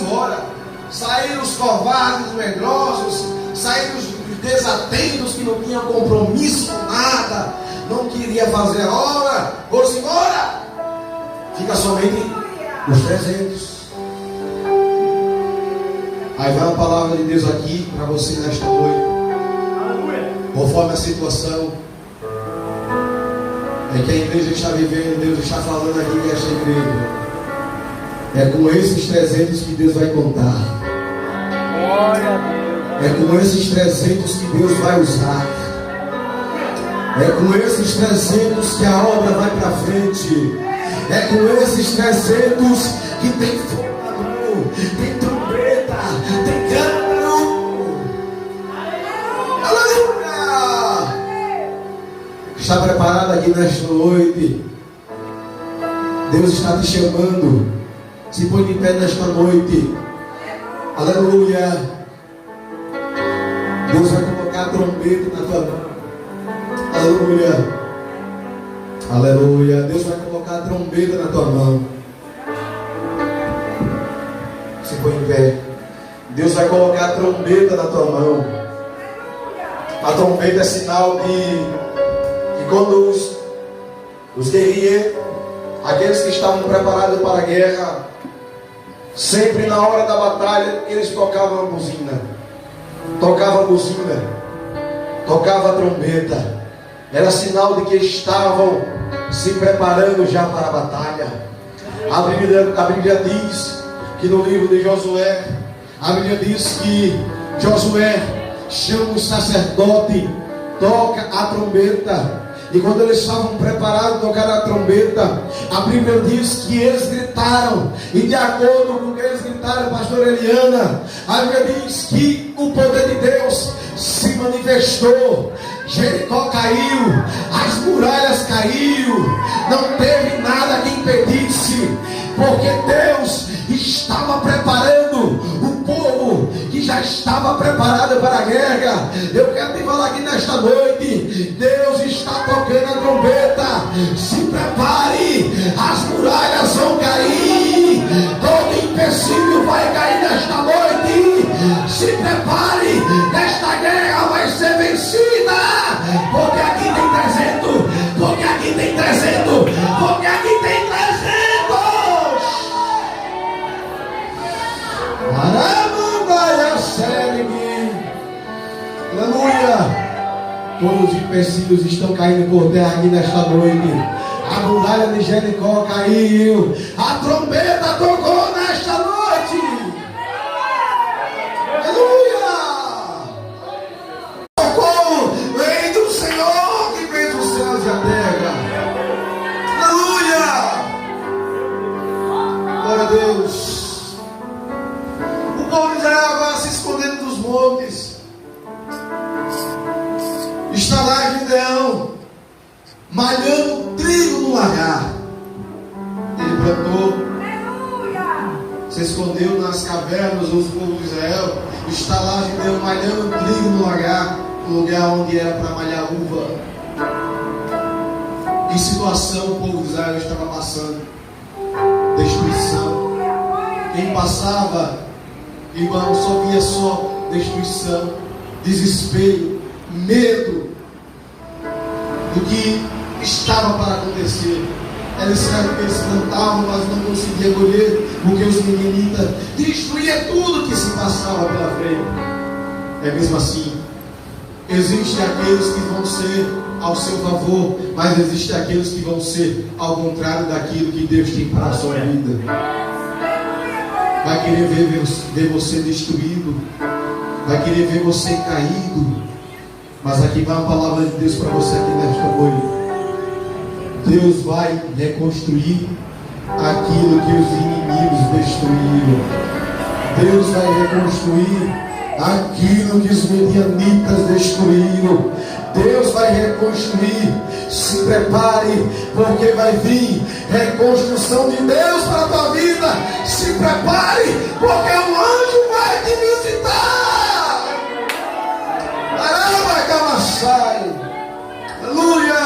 fora. Saíram os covardes, os medrosos, saíram os desatentos que não tinham compromisso com nada, não queria fazer a obra, foram-se embora. Fica somente os 300. Aí vai a palavra de Deus aqui para você nesta noite. Conforme a situação é que a igreja está vivendo, Deus está falando aqui nesta igreja. É com esses 300 que Deus vai contar. Glória a Deus. É com esses 300 que Deus vai usar. É com esses 300 que a obra vai para frente. É com esses 300 que tem fogo, tem trombeta, tem cântaro. Aleluia! Está preparado aqui nesta noite? Deus está te chamando. Se põe de pé nesta noite. Aleluia! Deus vai colocar a trombeta na tua mão. Aleluia! Aleluia! Deus vai colocar a trombeta na tua mão. Se põe em pé. Deus vai colocar a trombeta na tua mão. A trombeta é sinal que quando os guerreiros, aqueles que estavam preparados para a guerra, sempre na hora da batalha, eles tocavam a buzina. Tocava a buzina. Tocava a trombeta. Era sinal de que estavam se preparando já para a batalha. A Bíblia diz que no livro de Josué, a Bíblia diz que Josué chama o sacerdote, toca a trombeta. E quando eles estavam preparados a tocar a trombeta, a Bíblia diz que eles gritaram. E de acordo com o que eles gritaram, pastor Eliana, a Bíblia diz que o poder de Deus se manifestou. Jericó caiu, as muralhas caíram, não teve nada que impedisse, porque Deus estava preparando o povo que já estava preparado para a guerra. Eu quero te falar aqui nesta noite, Deus está tocando a trombeta. Se prepare, as muralhas vão cair, todo empecilho vai cair nesta noite. Se prepare, esta guerra vai ser vencida, porque aqui tem 300, porque aqui tem 300, porque aqui tem 300. Aleluia! Todos os empecilhos estão caindo por terra aqui nesta noite. A muralha de Jericó caiu. A trombeta tocou nesta noite. Aleluia! Socorro vem do Senhor que fez os céus e a terra. Aleluia! Glória a Deus. O povo de Israel agora se escondendo dos montes. Está lá Gideão malhando trigo no lagar. Ele plantou, se escondeu nas cavernas dos povos de Israel. Está lá Gideão malhando trigo no lagar, no lugar onde era para malhar uva. Que situação o povo de Israel estava passando? Destruição. Quem passava, irmão, só via só destruição, desespero, medo do que estava para acontecer. Eles plantavam, mas não conseguiam colher, porque os midianitas destruíam tudo que se passava pela frente. É mesmo assim. Existem aqueles que vão ser ao seu favor, mas existem aqueles que vão ser ao contrário daquilo que Deus tem para a sua vida. Vai querer ver você destruído, vai querer ver você caído. Mas aqui vai a palavra de Deus para você aqui nesta noite. Deus vai reconstruir aquilo que os inimigos destruíram. Deus vai reconstruir aquilo que os medianitas destruíram. Deus vai reconstruir. Se prepare, porque vai vir reconstrução de Deus para a tua vida. Se prepare, porque um anjo vai te visitar. Caramba, camaçai. Aleluia.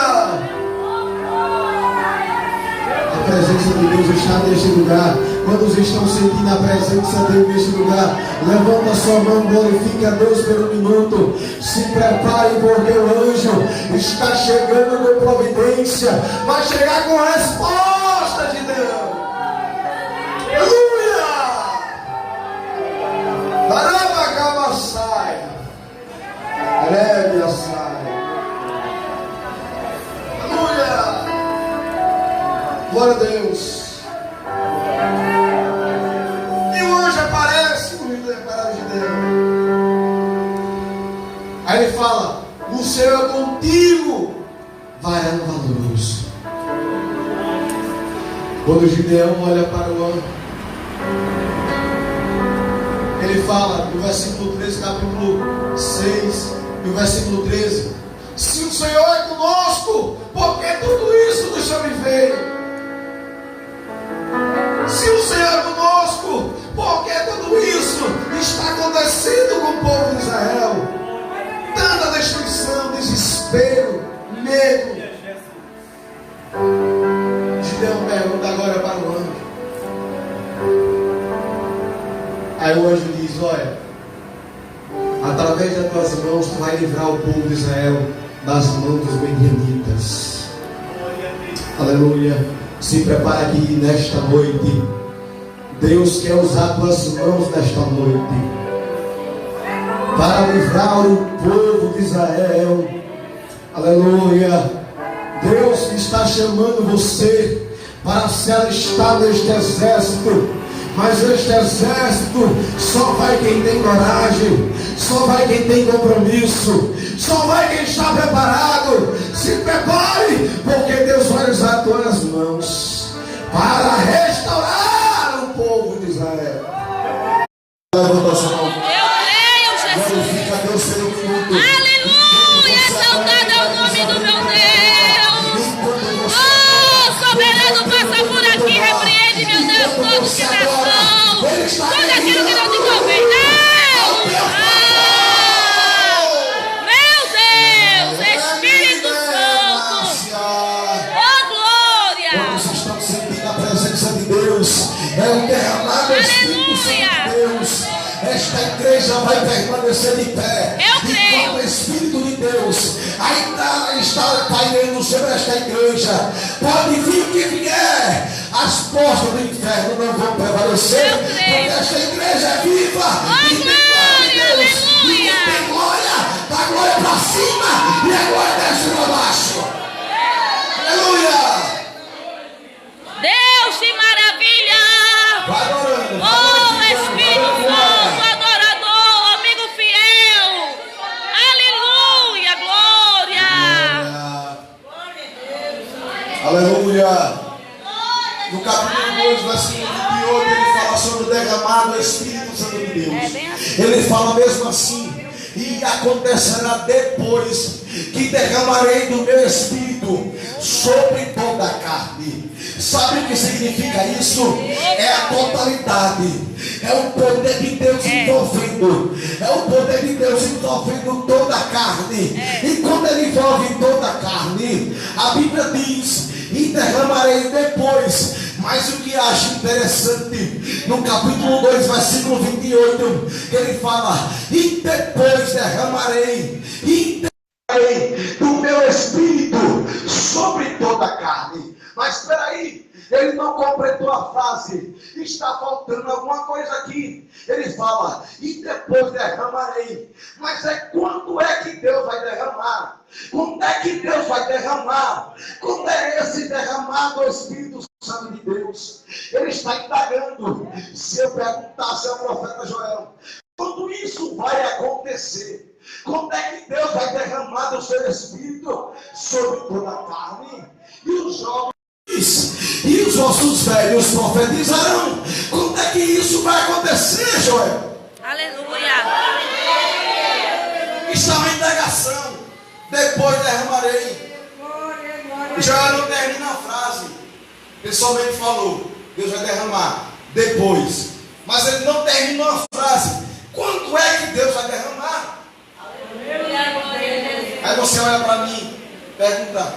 A presença de Deus está neste lugar. Quantos estão sentindo a presença dele neste lugar? Levanta a sua mão, glorifique a Deus pelo minuto. Se prepare, porque o anjo está chegando com providência. Vai chegar com resposta de Deus. Aleluia! Barabacabassaia. Aleluia, sai. Aleluia! Glória a Deus. E o anjo aparece no meio da parada de Deus. Aí ele fala: o Senhor é contigo, varão valoroso. Quando Gideão olha para o anjo, ele fala no versículo 13, capítulo 6, e o versículo 13: se o Senhor é conosco, por que tudo isso nos sobreveio? Se o Senhor é conosco, por que tudo isso está acontecendo com o povo de Israel? Tanta destruição, desespero, medo. Gideão pergunta agora para o anjo. Aí o anjo diz: olha, através das tuas mãos tu vai livrar o povo de Israel das mãos dos medianitas. Aleluia. Se prepara aqui nesta noite. Deus quer usar tuas mãos nesta noite para livrar o povo de Israel. Aleluia. Deus está chamando você para se alistar neste exército. Mas este exército só vai quem tem coragem, só vai quem tem compromisso, só vai quem está preparado. Se prepare, porque Deus vai usar as tuas mãos para restaurar o povo de Israel. Levanta a sua mão. Eu creio, Jesus. Glorifica a Deus pelo minuto. Aleluia, exaltado é o nome do meu Deus. Oh, soberano, passa por aqui, repreende, meu Deus, todo coração. Todo aquilo que não te convém. Meu Deus, Espírito Santo. Oh, glória. Vocês estão sentindo a presença de Deus. É um derramado Espírito Santo de Deus. Esta igreja vai permanecer de pé. Eu creio. Enquanto o Espírito de Deus ainda está pairando sobre esta igreja. Pode vir o que vier, as portas do inferno não vão prevalecer. Eu creio. Porque esta igreja é viva. Oh, E tem glória de Deus. aleluia. E tem glória, dá glória para cima e a glória desce para baixo. Aleluia. Deus de maravilha. Vai adorando. Oh, Espírito Santo, adorador, amigo fiel. Aleluia, glória. Aleluia. No capítulo 2, versículo 28, ele fala sobre o derramado Espírito Santo de Deus. Ele fala mesmo assim: e acontecerá depois que derramarei do meu Espírito sobre toda a carne. Sabe o que significa isso? É a totalidade. É o poder de Deus envolvendo. É o poder de Deus envolvendo toda a carne. E quando ele envolve toda a carne, a Bíblia diz: e derramarei depois. Mas o que acho interessante, no capítulo 2, versículo 28, que ele fala: e depois derramarei do meu Espírito sobre toda a carne. Mas espera aí, ele não completou a frase, está faltando alguma coisa aqui. Ele fala: e depois derramarei. Mas quando é que Deus vai derramar? Quando é que Deus vai derramar? Quando é esse derramado do Espírito Santo de Deus? Ele está indagando. Se eu perguntasse ao profeta Joel, quando isso vai acontecer? Quando é que Deus vai derramar do seu Espírito sobre toda a carne? E os jovens e os vossos velhos profetizarão. Quando é que isso vai acontecer, Joel? Aleluia. Está uma indagação. Depois derramarei. Joel não termina a frase. Ele somente falou: Deus vai derramar depois. Mas ele não terminou a frase. Quando é que Deus vai derramar? Aí você olha para mim, pergunta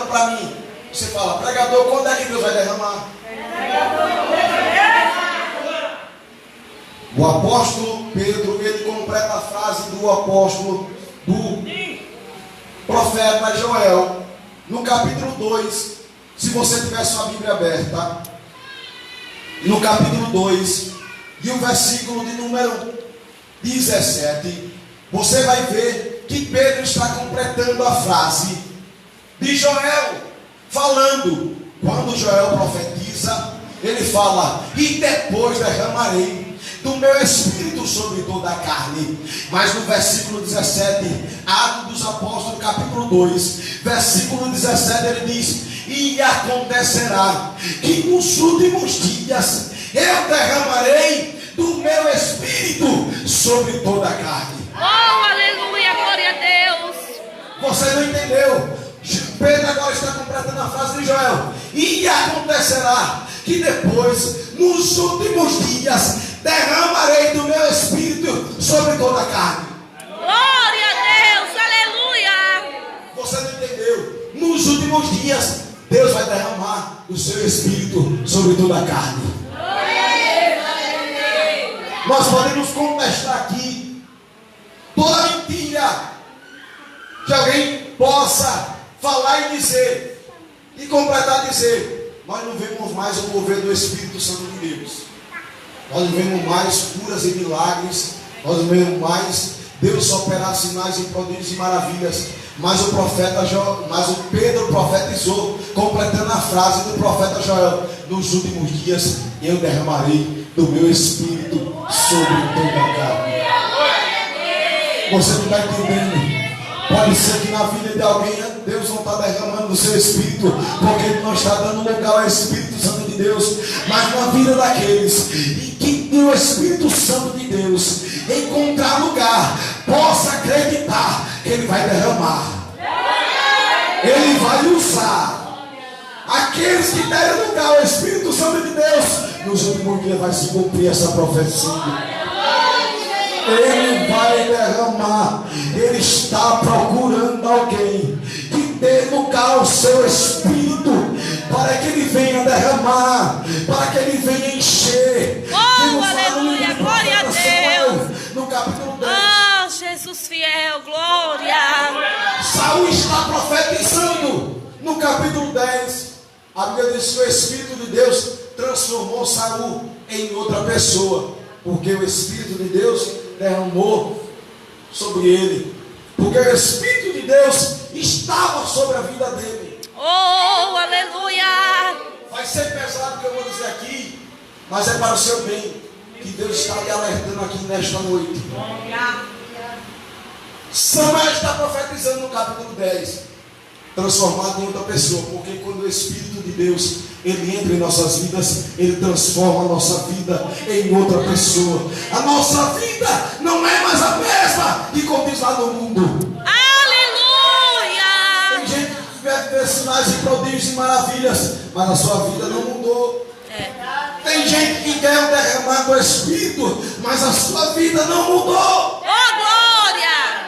para mim. Você fala: pregador, quando é que Deus vai derramar? O apóstolo Pedro, ele completa a frase do apóstolo, do profeta Joel, no capítulo 2, se você tiver sua Bíblia aberta, no capítulo 2, e o versículo de número 17, você vai ver que Pedro está completando a frase de Joel, falando, quando Joel profetiza, ele fala, e depois derramarei do meu espírito sobre toda a carne. Mas no versículo 17, Atos dos Apóstolos, capítulo 2, versículo 17, ele diz, e acontecerá que nos últimos dias eu derramarei do meu espírito sobre toda a carne. Oh, aleluia, glória a Deus. Você não entendeu? Pedro agora está completando a frase de Joel. E acontecerá que depois, nos últimos dias, derramarei do meu espírito sobre toda a carne. Glória a Deus, aleluia. Você não entendeu? Nos últimos dias, Deus vai derramar o seu espírito sobre toda a carne. Nós podemos contestar aqui toda mentira que alguém possa falar e dizer, e completar dizer, nós não vemos mais o mover do Espírito Santo de Deus, nós não vemos mais curas e milagres, nós não vemos mais Deus operar sinais e prodígios e maravilhas, mas o Pedro profetizou, completando a frase do profeta Joel, nos últimos dias eu derramarei do meu Espírito sobre toda a carne. Você não está entendendo? Pode ser que na vida de alguém Deus não está derramando o seu Espírito, porque Ele não está dando lugar ao Espírito Santo de Deus, mas na vida daqueles que o Espírito Santo de Deus encontrar lugar, possa acreditar que Ele vai derramar, Ele vai usar aqueles que derem lugar ao Espírito Santo de Deus. Nos últimos dias vai se cumprir essa profecia. Ele vai derramar. Ele está procurando alguém que dê lugar ao seu espírito, para que ele venha derramar, para que ele venha encher. Oh, aleluia, glória a Deus. No capítulo 10. Oh, Jesus fiel, glória. Saul está profetizando. No capítulo 10, a Bíblia diz que o Espírito de Deus transformou Saul em outra pessoa, porque o Espírito de Deus derramou sobre ele, porque o Espírito de Deus estava sobre a vida dele. Oh, aleluia. Vai ser pesado o que eu vou dizer aqui, mas é para o seu bem, que Deus está lhe alertando aqui nesta noite. Samuel está profetizando no capítulo 10, transformado em outra pessoa, porque quando o Espírito de Deus ele entra em nossas vidas, ele transforma a nossa vida em outra pessoa. A nossa vida não é mais a mesma que quando diz lá no mundo. Aleluia. Tem gente que vai ver sinais e prodígios e maravilhas, mas a sua vida não mudou. Tem gente que quer o derramar do Espírito, mas a sua vida não mudou. Oh, glória.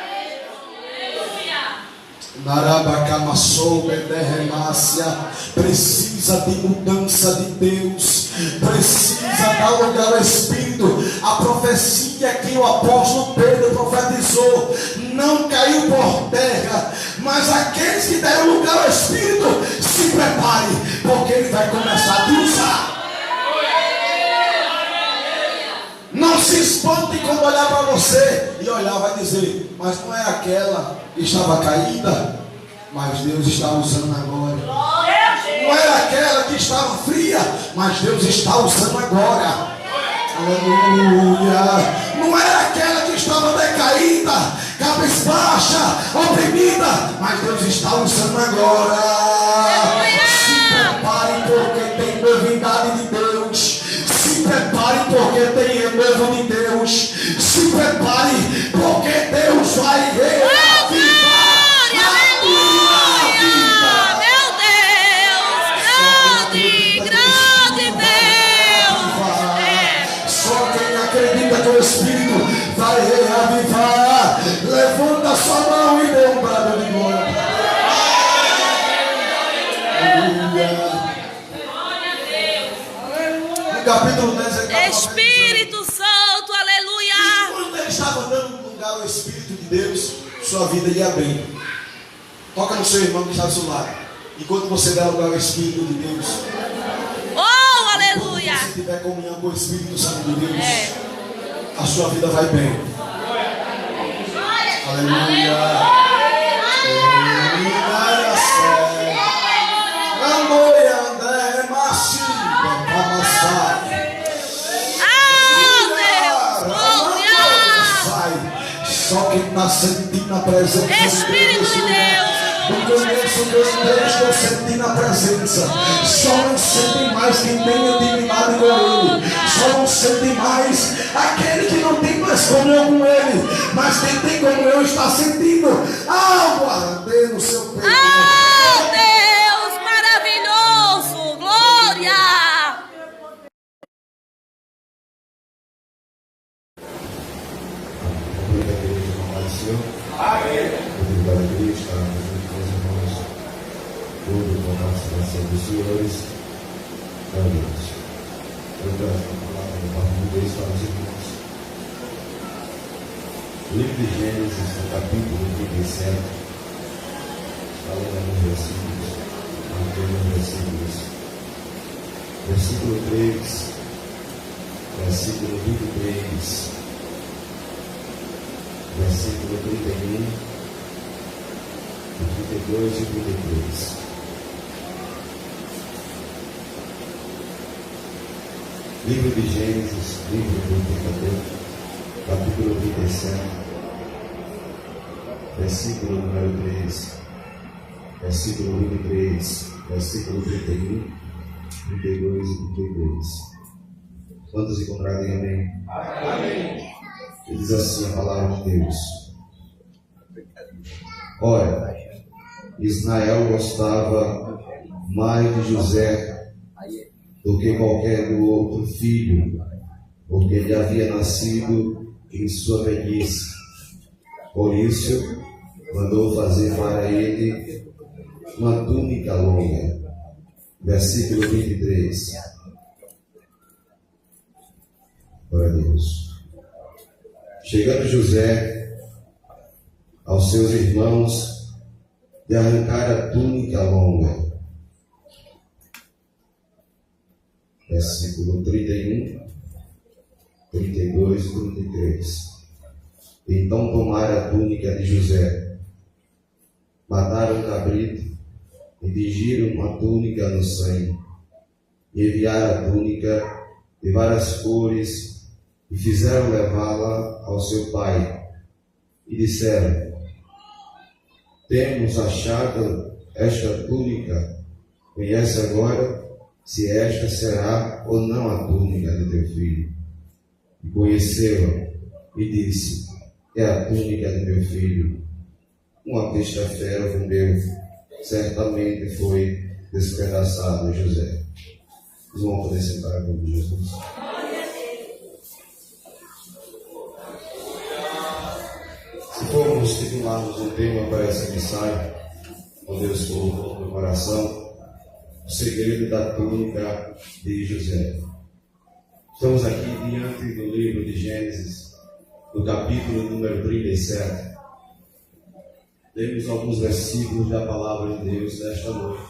Precisa de mudança de Deus, precisa dar lugar ao Espírito. A profecia que o apóstolo Pedro profetizou não caiu por terra, mas aqueles que deram lugar ao Espírito, se preparem, porque ele vai começar a te usar. Não se espante quando olhar para você e olhar vai dizer, mas não é aquela que estava caída, mas Deus está usando agora. Não era aquela que estava fria, mas Deus está usando agora. Aleluia. Não era aquela que estava decaída, cabisbaixa, oprimida, mas Deus está usando agora. Se prepare porque tem novidade de Deus. Se prepare porque tem renovo de Deus. Se prepare porque Deus vai reavivar a tua vida. Meu Deus, grande Deus. Só quem acredita que o Espírito vai reavivar, levanta sua mão e dê um brado de glória. Aleluia. Capítulo 10 Espírito Santo, alugar o Espírito de Deus, sua vida ia bem. Toca no seu irmão que está do seu lado. Enquanto você der lugar ao Espírito de Deus, Oh, aleluia. se tiver comunhão com o Espírito Santo de Deus, a sua vida vai bem. Aleluia. Só quem está sentindo a presença Espírito de Deus. Eu conheço Deus, estou sentindo a presença. Só não sente mais quem tem intimidade com Ele. Só não sente mais aquele que não tem mais comunhão com Ele. Mas quem tem comunhão está sentindo algo arder no seu peito. Oh, Deus maravilhoso. Glória. Obrigado a Deus, está junto com os irmãos, tudo com a participação dos senhores. Deus. Eu trago a palavra do Pai de Deus para os irmãos. O livro de Gênesis, no capítulo 37, está lendo alguns versículos, versículo 3, versículo 23. Versículo 31, 32 e 33. Livro de Gênesis, livro do pecador, capítulo 37, versículo número 3, versículo 23, versículo 31, 32 e 33. Quantos encontraram? Amém? Amém. E diz assim a palavra de Deus: Ora, Israel gostava mais de José do que qualquer do outro filho, porque ele havia nascido em sua velhice. Por isso, mandou fazer para ele uma túnica longa. Versículo 23. Glória a Deus. Chegando José aos seus irmãos, de arrancar a túnica longa. Versículo 31, 32 e 33. Então tomaram a túnica de José, mataram um cabrito e tingiram uma túnica no sangue, e enviaram a túnica de várias cores e fizeram levá-la ao seu pai, e disseram: Temos achado esta túnica, conhece agora se esta será ou não a túnica de teu filho. E conheceu-a, e disse: É a túnica de meu filho. Uma besta fera comeu, certamente foi despedaçado José. Vocês vão poder sentar com Jesus. Se formos titularmos um tema para essa mensagem, o Deus colocou no meu coração, o segredo da túnica de José. Estamos aqui diante do livro de Gênesis, no capítulo número 37. Lemos alguns versículos da palavra de Deus nesta noite.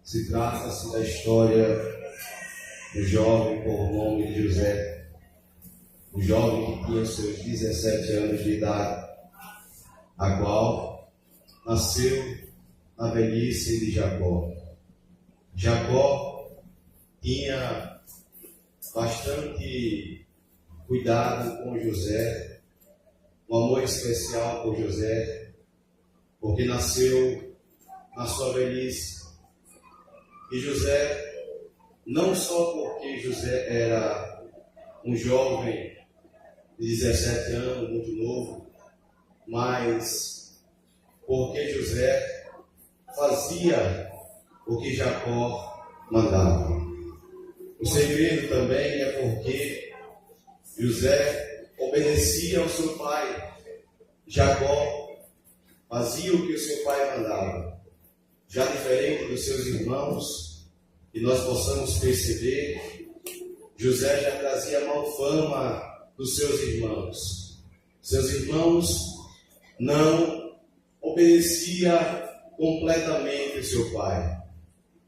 Se trata-se da história do jovem por nome de José, um jovem que tinha seus 17 anos de idade, a qual nasceu na velhice de Jacó. Jacó tinha bastante cuidado com José, um amor especial por José, porque nasceu na sua velhice. E José, não só porque José era um jovem de 17 anos, muito novo, mas porque José fazia o que Jacó mandava. O segredo também é porque José obedecia ao seu pai. Jacó fazia o que o seu pai mandava. Já diferente dos seus irmãos, que nós possamos perceber, José já trazia mal fama dos seus irmãos. seus irmãos, não obedecia completamente ao seu pai.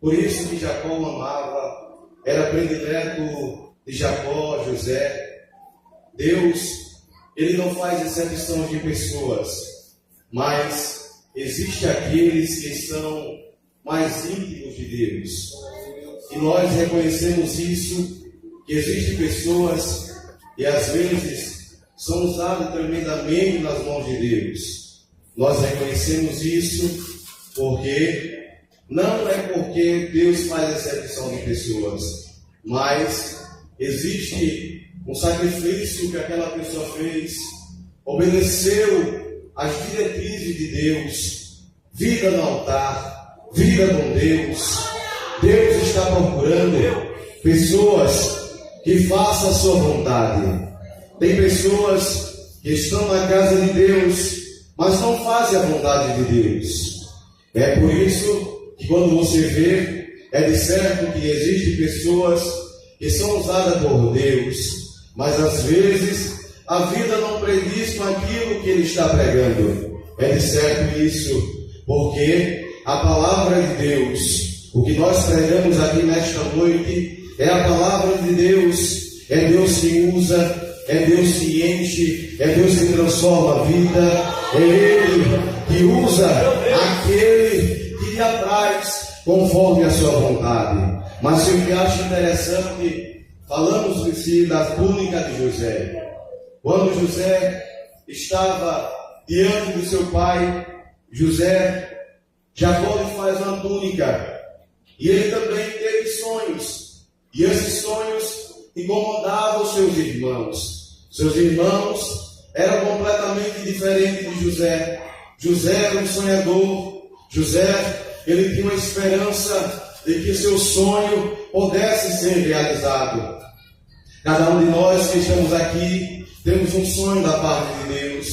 Por isso que Jacó o amava, era predileto de Jacó, José. Deus, Ele não faz exceção de pessoas, mas existem aqueles que são mais íntimos de Deus. E nós reconhecemos isso, que existem pessoas que às vezes são usadas tremendamente nas mãos de Deus. Nós reconhecemos isso porque não é porque Deus faz exceção de pessoas, mas existe um sacrifício que aquela pessoa fez, obedeceu às diretrizes de Deus, vida no altar, vida com Deus. Deus está procurando pessoas que façam a sua vontade. Tem pessoas que estão na casa de Deus, mas não fazem a vontade de Deus. É por isso que quando você vê, é de certo que existem pessoas que são usadas por Deus, mas às vezes a vida não prediz com aquilo que Ele está pregando. É de certo isso, porque a palavra de Deus, o que nós pregamos aqui nesta noite, é a palavra de Deus. É Deus que usa, é Deus que enche, é Deus que transforma a vida. É Ele que usa aquele que lhe apraz conforme a sua vontade. Mas o que eu acho interessante, falamos em si da túnica de José. Quando José estava diante do seu pai, Jacó lhe faz uma túnica. E ele também teve sonhos. E esses sonhos incomodavam os seus irmãos. Seus irmãos eram completamente diferentes de José. José era um sonhador. José, ele tinha uma esperança de que seu sonho pudesse ser realizado. Cada um de nós que estamos aqui temos um sonho da parte de Deus.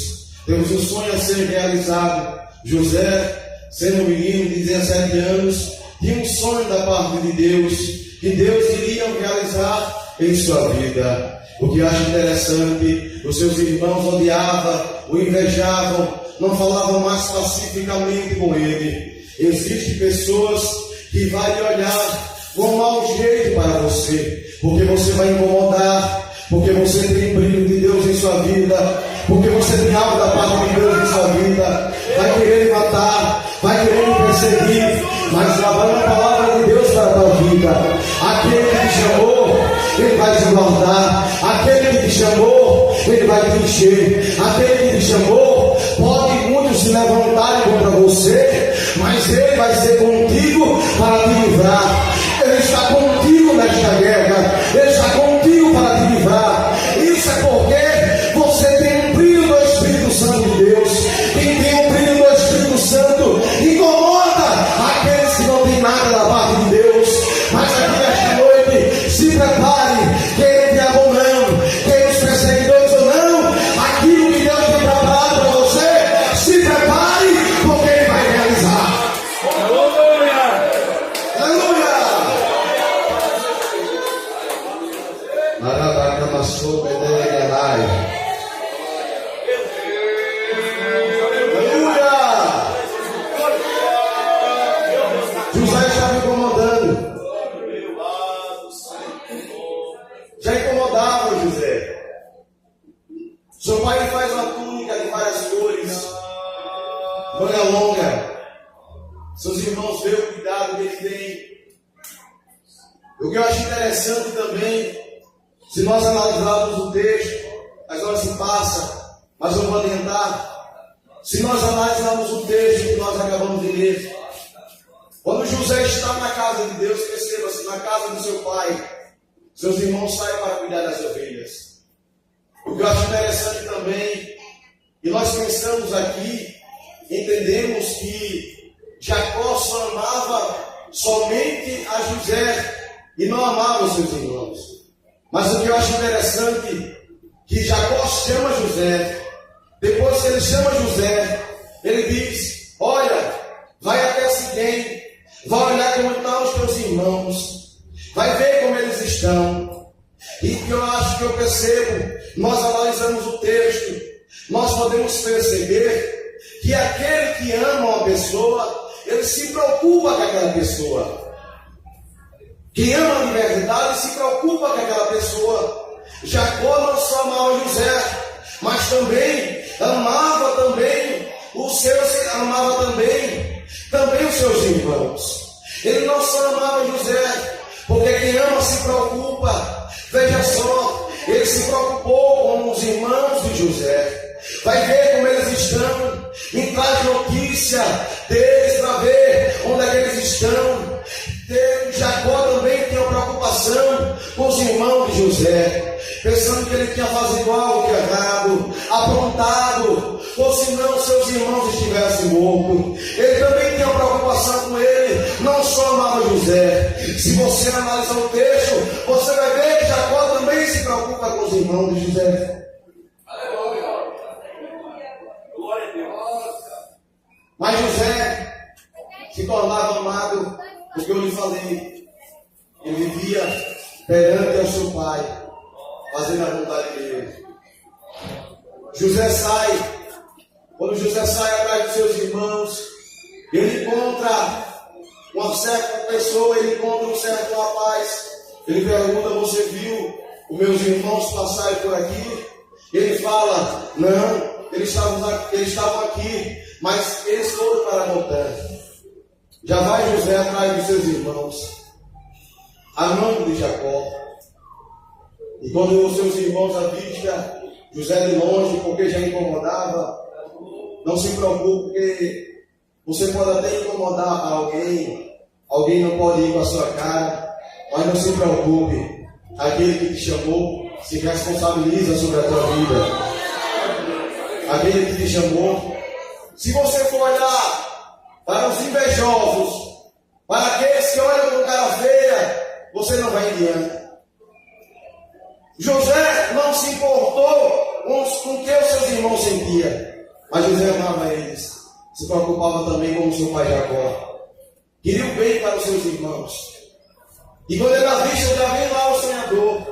Temos um sonho a ser realizado. José, sendo um menino de 17 anos, tinha um sonho da parte de Deus, que Deus iria realizar em sua vida. O que eu acho interessante, os seus irmãos odiavam, o invejavam, não falavam mais pacificamente com ele. Existem pessoas que vão lhe olhar com mau jeito para você, porque você vai incomodar, porque você tem brilho de Deus em sua vida, porque você tem algo da parte de Deus em sua vida. Vai querer lhe matar, vai querer lhe perseguir, mas lavando a palavra de Deus para a tua vida. Aquele que te chamou, Ele vai te guardar. Aquele que te chamou, Ele vai te encher. Aquele que te chamou, pode muitos se levantarem contra você, mas Ele vai ser contigo para te livrar. Ele está contigo nesta guerra. Ele está contigo para te livrar. Isso é porque você tem um brilho do Espírito Santo de Deus. Quem tem um brilho do Espírito Santo incomoda aqueles que não têm nada da parte de Deus. Mas aqui nesta noite, se prepare, quem vier ou não, quem os perseguidores ou não, aquilo que Deus tem preparado para você, se prepare, porque Ele vai realizar. Aleluia! Aleluia! José estava incomodando. Já incomodava José. Seu pai lhe faz uma túnica de várias cores, manga longa. Seus irmãos veem o cuidado que ele tem. O que eu acho interessante também, se nós analisarmos o texto, as horas se passam, mas eu vou adiantar. Se nós analisarmos o texto que nós acabamos de ler, quando José está na casa de Deus, perceba-se, na casa do seu pai, seus irmãos saem para cuidar das ovelhas. O que eu acho interessante também, e nós pensamos aqui, entendemos que Jacó só amava somente a José e não amava os seus irmãos. Mas o que eu acho interessante, que Jacó chama José. Depois que ele chama José, ele diz: olha, vai até Siquém, vai olhar como estão os teus irmãos, vai ver como eles estão. E que eu acho que eu percebo, nós analisamos o texto, nós podemos perceber que aquele que ama uma pessoa, ele se preocupa com aquela pessoa. Quem ama de verdade se preocupa com aquela pessoa. Jacó não só amava José, mas também amava também os seus irmãos. Ele não só amava José, porque quem ama se preocupa. Veja só, ele se preocupou com os irmãos de José. Vai ver como eles estão, e traz notícia deles para ver onde é que eles estão. Jacó também tinha preocupação com os irmãos de José, pensando que ele tinha feito algo errado, aprontado, ou se não seus irmãos estivessem mortos. Ele também tinha preocupação com ele, não só amava José. Se você analisar o texto, você vai ver que Jacó também se preocupa com os irmãos de José. Mas José se tornava amado, porque eu lhe falei, ele vivia perante ao seu pai, fazendo a vontade dele. Quando José sai atrás dos seus irmãos, ele encontra uma certa pessoa, ele encontra um certo rapaz. Ele pergunta: você viu os meus irmãos passarem por aqui? Ele fala: não, eles estavam aqui, mas eles foram para a montanha. Já vai José atrás dos seus irmãos, amando de Jacó. E quando os seus irmãos avistam José de longe, porque já incomodava, não se preocupe, porque você pode até incomodar alguém não pode ir com a sua cara, mas não se preocupe, aquele que te chamou se responsabiliza sobre a tua vida. Aquele que te chamou, se você for olhar para os invejosos, para aqueles que olham com cara feia, você não vai adiante. José não se importou com o que os seus irmãos sentiam, mas José amava eles, se preocupava também com o seu pai Jacó, queria o bem para os seus irmãos. E quando ele avista, já vem lá o sonhador,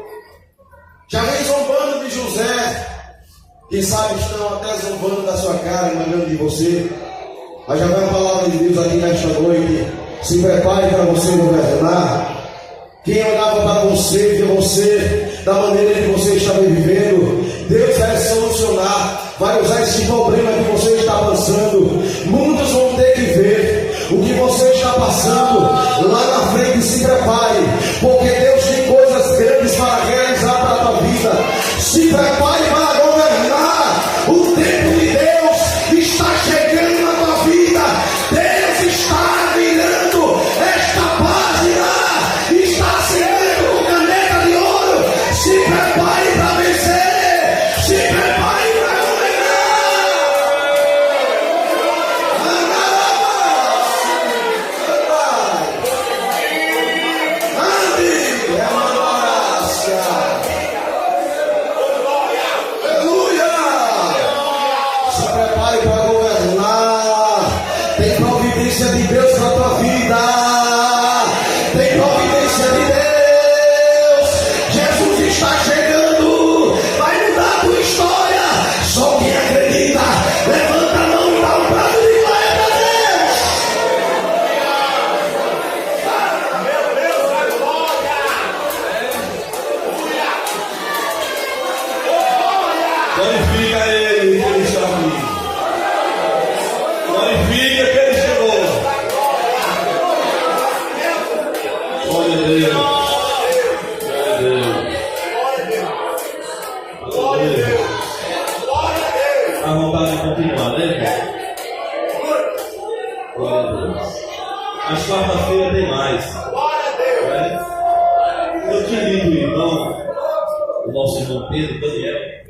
já vem zombando de José. Quem sabe estão até zombando da sua cara, imaginando de você. Mas já vai a palavra de Deus aqui nesta noite. Se prepare para você governar. Quem olhava para você, vê você da maneira que você estava vivendo, Deus vai solucionar, vai usar esse problema que você está passando. Muitos vão ter que ver o que você está passando lá na frente. Se prepare, porque Deus tem coisas grandes para realizar para a tua vida. Se prepare para governar. O tempo de Deus está chegando na tua vida. Deus está virando esta página, está assinando com caneta de ouro. Se prepare para vencer, se prepare para governar. Ande, é uma nossa. Aleluia. Se prepare para governar. Tem providência de Deus na tua vida. Tem providência de Deus. Jesus está chegando. Vai mudar a tua história. Só quem acredita, levanta a mão e dá um prato de glória para Deus. Glorifica Ele, que Ele está aqui. Glorifica que Ele chegou. Glória a Deus. Glória a Deus. A vontade de continuar, né, irmão? Glória a Deus. Mas quarta-feira tem mais. Né? Eu tinha lido o irmão, o nosso irmão Pedro, Daniel.